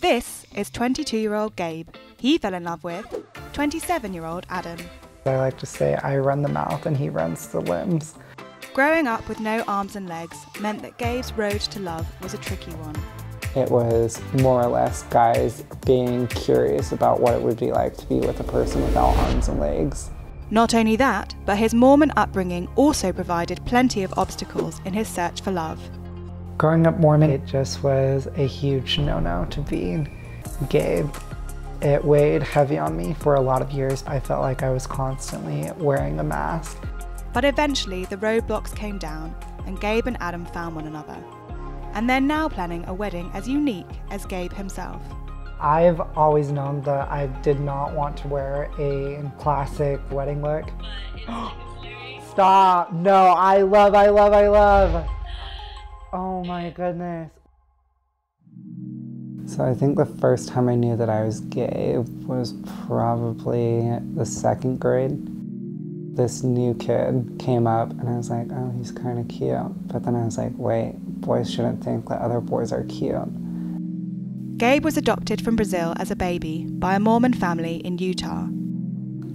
This is 22-year-old Gabe. He fell in love with 27-year-old Adam. I like to say I run the mouth and he runs the limbs. Growing up with no arms and legs meant that Gabe's road to love was a tricky one. It was more or less guys being curious about what it would be like to be with a person without arms and legs. Not only that, but his Mormon upbringing also provided plenty of obstacles in his search for love. Growing up Mormon, it just was a huge no-no to being gay. It weighed heavy on me for a lot of years. I felt like I was constantly wearing a mask. But eventually the roadblocks came down and Gabe and Adam found one another. And they're now planning a wedding as unique as Gabe himself. I've always known that I did not want to wear a classic wedding look. Stop! No, I love. Oh my goodness. So I think the first time I knew that I was gay was probably the second grade. This new kid came up and I was like, oh, he's kind of cute. But then I was like, wait, boys shouldn't think that other boys are cute. Gabe was adopted from Brazil as a baby by a Mormon family in Utah.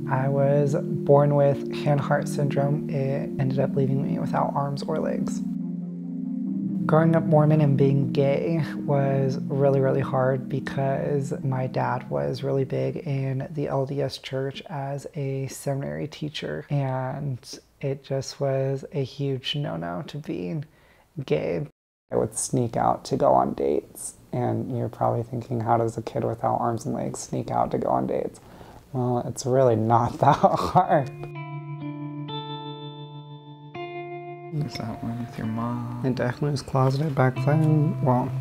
I was born with Hanhart syndrome. It ended up leaving me without arms or legs. Growing up Mormon and being gay was really, really hard because my dad was really big in the LDS church as a seminary teacher, and it just was a huge no-no to being gay. I would sneak out to go on dates, and you're probably thinking, how does a kid without arms and legs sneak out to go on dates? Well, it's really not that hard. Was that one with your mom? I definitely was closeted back then. Well,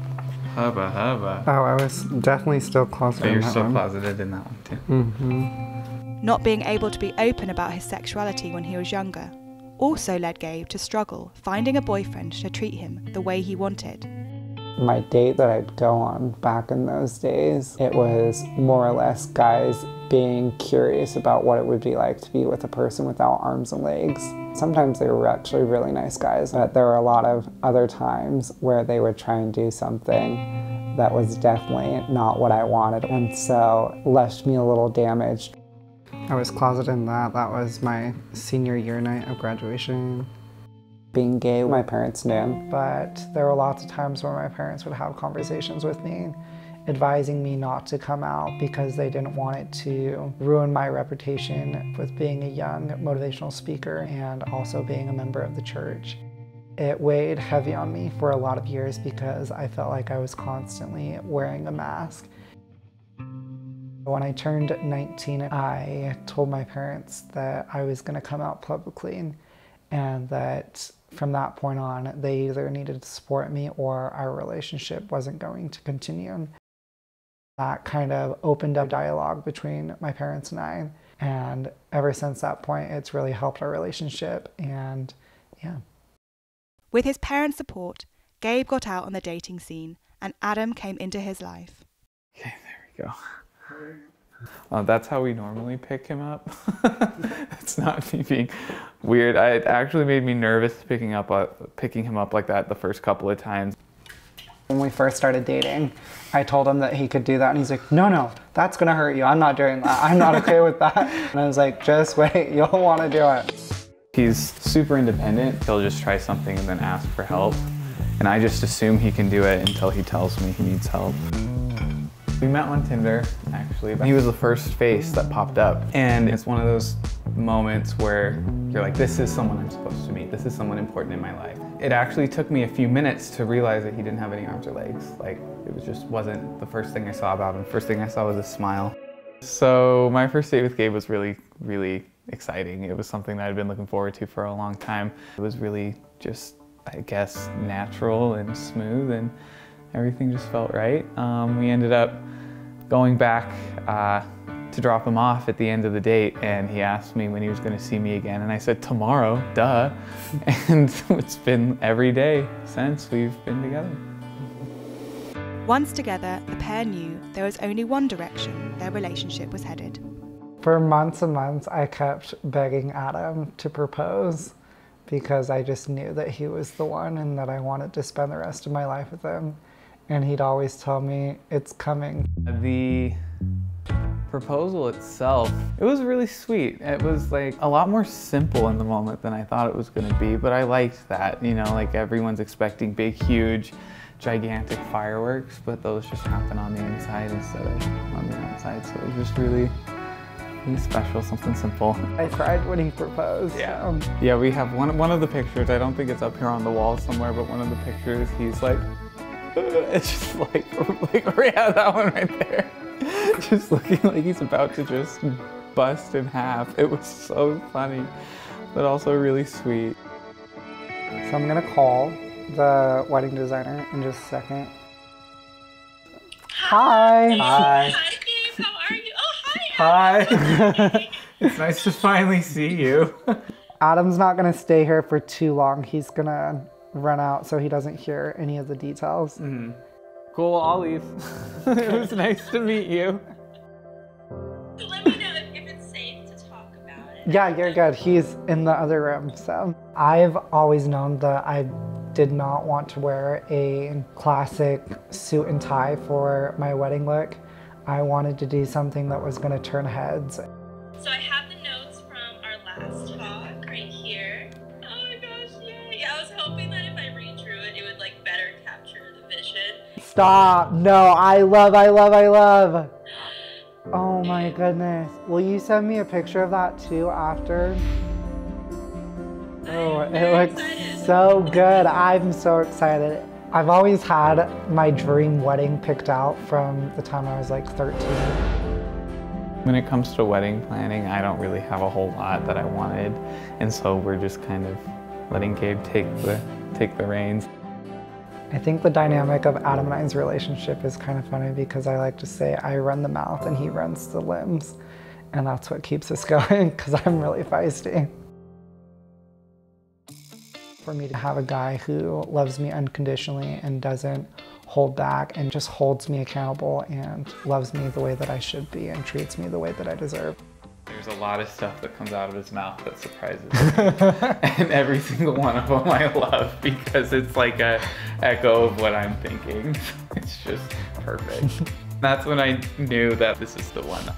hubba. Oh, I was definitely still closeted. So you're still closeted in that one too. Mm-hmm. Not being able to be open about his sexuality when he was younger also led Gabe to struggle finding a boyfriend to treat him the way he wanted. My date that I'd go on back in those days, it was more or less guys being curious about what it would be like to be with a person without arms and legs. Sometimes they were actually really nice guys, but there were a lot of other times where they would try and do something that was definitely not what I wanted, and so left me a little damaged. I was closeted in that. That was my senior year night of graduation. Being gay, my parents knew, but there were lots of times where my parents would have conversations with me advising me not to come out because they didn't want it to ruin my reputation with being a young motivational speaker and also being a member of the church. It weighed heavy on me for a lot of years because I felt like I was constantly wearing a mask. When I turned 19, I told my parents that I was going to come out publicly and that from that point on, they either needed to support me or our relationship wasn't going to continue. That kind of opened up dialogue between my parents and I, and ever since that point, it's really helped our relationship, and yeah. With his parents' support, Gabe got out on the dating scene, and Adam came into his life. Okay, there we go. That's how we normally pick him up. It's not me being weird. It actually made me nervous picking him up like that the first couple of times. When we first started dating, I told him that he could do that, and he's like, no, that's gonna hurt you. I'm not doing that. I'm not okay with that. And I was like, just wait, you'll want to do it. He's super independent. He'll just try something and then ask for help. And I just assume he can do it until he tells me he needs help. We met on Tinder, actually. He was the first face that popped up. And it's one of those moments where you're like, this is someone I'm supposed to meet. This is someone important in my life. It actually took me a few minutes to realize that he didn't have any arms or legs. Like, wasn't the first thing I saw about him. First thing I saw was a smile. So my first date with Gabe was really, really exciting. It was something that I'd been looking forward to for a long time. It was really just, I guess, natural and smooth, and everything just felt right. We ended up going back to drop him off at the end of the date, and he asked me when he was going to see me again, and I said, tomorrow, duh. And it's been every day since we've been together. Once together, the pair knew there was only one direction their relationship was headed. For months and months, I kept begging Adam to propose because I just knew that he was the one and that I wanted to spend the rest of my life with him. And he'd always tell me, it's coming. The proposal itself, it was really sweet. It was like a lot more simple in the moment than I thought it was gonna be, but I liked that, you know, like everyone's expecting big, huge, gigantic fireworks, but those just happen on the inside instead of on the outside. So it was just really special, something simple. I cried when he proposed. Yeah. Yeah, we have one of the pictures, I don't think it's up here on the wall somewhere, but one of the pictures, he's like, it's just like yeah, that one right there. Just looking like he's about to just bust in half. It was so funny, but also really sweet. So I'm gonna call the wedding designer in just a second. Hi. Hi. Hi, Gabe. How are you? Oh, hi. Hi. It's nice to finally see you. Adam's not gonna stay here for too long. He's gonna run out so he doesn't hear any of the details. Mm-hmm. Cool, I'll leave. It was nice to meet you. Let me know if it's safe to talk about it. Yeah, you're good. He's in the other room. So I've always known that I did not want to wear a classic suit and tie for my wedding look. I wanted to do something that was going to turn heads. So I have the notes from our last talk right here. Oh my gosh, yay. Yeah, I was hoping that if I redrew it, it would like better capture the vision. Stop. No, I love. Oh my goodness. Will you send me a picture of that too after? Oh, it looks so good. I'm so excited. I've always had my dream wedding picked out from the time I was like 13. When it comes to wedding planning, I don't really have a whole lot that I wanted, and so we're just kind of letting Gabe take the reins. I think the dynamic of Adam and I's relationship is kind of funny because I like to say I run the mouth and he runs the limbs, and that's what keeps us going because I'm really feisty. For me to have a guy who loves me unconditionally and doesn't hold back and just holds me accountable and loves me the way that I should be and treats me the way that I deserve. There's a lot of stuff that comes out of his mouth that surprises me. And every single one of them I love because it's like a echo of what I'm thinking. It's just perfect. That's when I knew that this is the one.